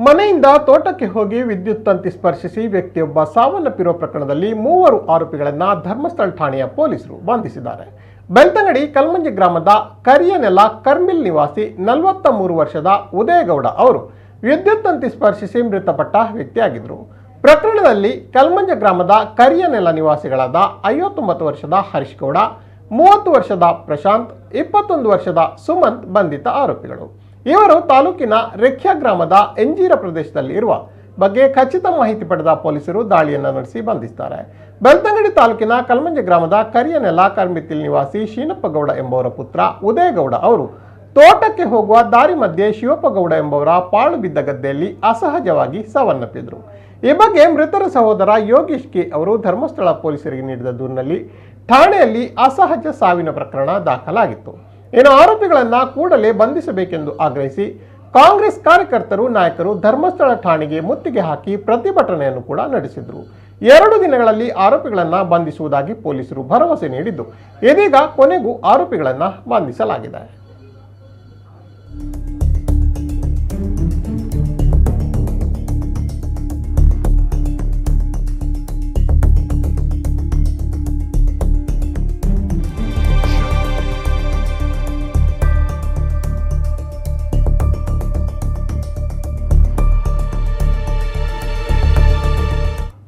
ಮನೆಯಿಂದ ತೋಟಕ್ಕೆ ಹೋಗಿ ವಿದ್ಯುತ್ ತಂತಿ ಸ್ಪರ್ಶಿಸಿ ವ್ಯಕ್ತಿಯೊಬ್ಬ ಸಾವನ್ನಪ್ಪಿರುವ ಪ್ರಕರಣದಲ್ಲಿ 3 ಆರೋಪಿಗಳನ್ನು ಧರ್ಮಸ್ಥಳ ಠಾಣೆಯ ಪೊಲೀಸರು ಬಂಧಿಸಿದ್ದಾರೆ. ಬೆಳ್ತಂಗಡಿ ಕಲ್ಮಂಜಿ ಗ್ರಾಮದ ಕರಿಯನೆಲ ಕರ್ಮಿಲ್ ನಿವಾಸಿ 43 ವರ್ಷದ ಉದಯಗೌಡ ಅವರು ವಿದ್ಯುತ್ ತಂತಿ ಸ್ಪರ್ಶಿಸಿ ಮೃತಪಟ್ಟ ವ್ಯಕ್ತಿಯಾಗಿದ್ದರು. ಪ್ರಕರಣದಲ್ಲಿ ಕಲ್ಮಂಜ ಗ್ರಾಮದ ಕರಿಯನೆಲ ನಿವಾಸಿಗಳಾದ 59 ವರ್ಷದ ಹರೀಶ್ ಗೌಡ, 30 ವರ್ಷದ ಪ್ರಶಾಂತ್, 21 ವರ್ಷದ ಸುಮಂತ್ ಬಂಧಿತ ಆರೋಪಿಗಳು. ಇವರು ತಾಲೂಕಿನ ರೆಖ್ಯಾ ಗ್ರಾಮದ ಎಂಜೀರ ಪ್ರದೇಶದಲ್ಲಿ ಇರುವ ಬಗ್ಗೆ ಖಚಿತ ಮಾಹಿತಿ ಪಡೆದ ಪೊಲೀಸರು ದಾಳಿಯನ್ನು ನಡೆಸಿ ಬಂಧಿಸಿದ್ದಾರೆ. ಬೆಳ್ತಂಗಡಿ ತಾಲೂಕಿನ ಕಲ್ಮಂಜಿ ಗ್ರಾಮದ ಕರಿಯನೆಲ ಕರ್ಮಿತಿಲ್ ನಿವಾಸಿ ಶೀನಪ್ಪಗೌಡ ಎಂಬವರ ಪುತ್ರ ಉದಯಗೌಡ ಅವರು ತೋಟಕ್ಕೆ ಹೋಗುವ ದಾರಿ ಮಧ್ಯೆ ಶಿವಪ್ಪಗೌಡ ಎಂಬವರ ಪಾಳು ಬಿದ್ದ ಗದ್ದೆಯಲ್ಲಿ ಅಸಹಜವಾಗಿ ಸಾವನ್ನಪ್ಪಿದ್ರು. ಈ ಬಗ್ಗೆ ಮೃತರ ಸಹೋದರ ಯೋಗೇಶ್ ಕೆ ಅವರು ಧರ್ಮಸ್ಥಳ ಪೊಲೀಸರಿಗೆ ನೀಡಿದ ದೂರಿನಲ್ಲಿ ಠಾಣೆಯಲ್ಲಿ ಅಸಹಜ ಸಾವಿನ ಪ್ರಕರಣ ದಾಖಲಾಗಿತ್ತು. ಇನ್ನು ಆರೋಪಿಗಳನ್ನು ಕೂಡಲೇ ಬಂಧಿಸಬೇಕೆಂದು ಆಗ್ರಹಿಸಿ ಕಾಂಗ್ರೆಸ್ ಕಾರ್ಯಕರ್ತರು, ನಾಯಕರು ಧರ್ಮಸ್ಥಳ ಠಾಣೆಗೆ ಮುತ್ತಿಗೆ ಹಾಕಿ ಪ್ರತಿಭಟನೆಯನ್ನು ಕೂಡ ನಡೆಸಿದರು. 2 ದಿನಗಳಲ್ಲಿ ಆರೋಪಿಗಳನ್ನು ಬಂಧಿಸುವುದಾಗಿ ಪೊಲೀಸರು ಭರವಸೆ ನೀಡಿದ್ದು, ಇದೀಗ ಕೊನೆಗೂ ಆರೋಪಿಗಳನ್ನು ಬಂಧಿಸಲಾಗಿದೆ.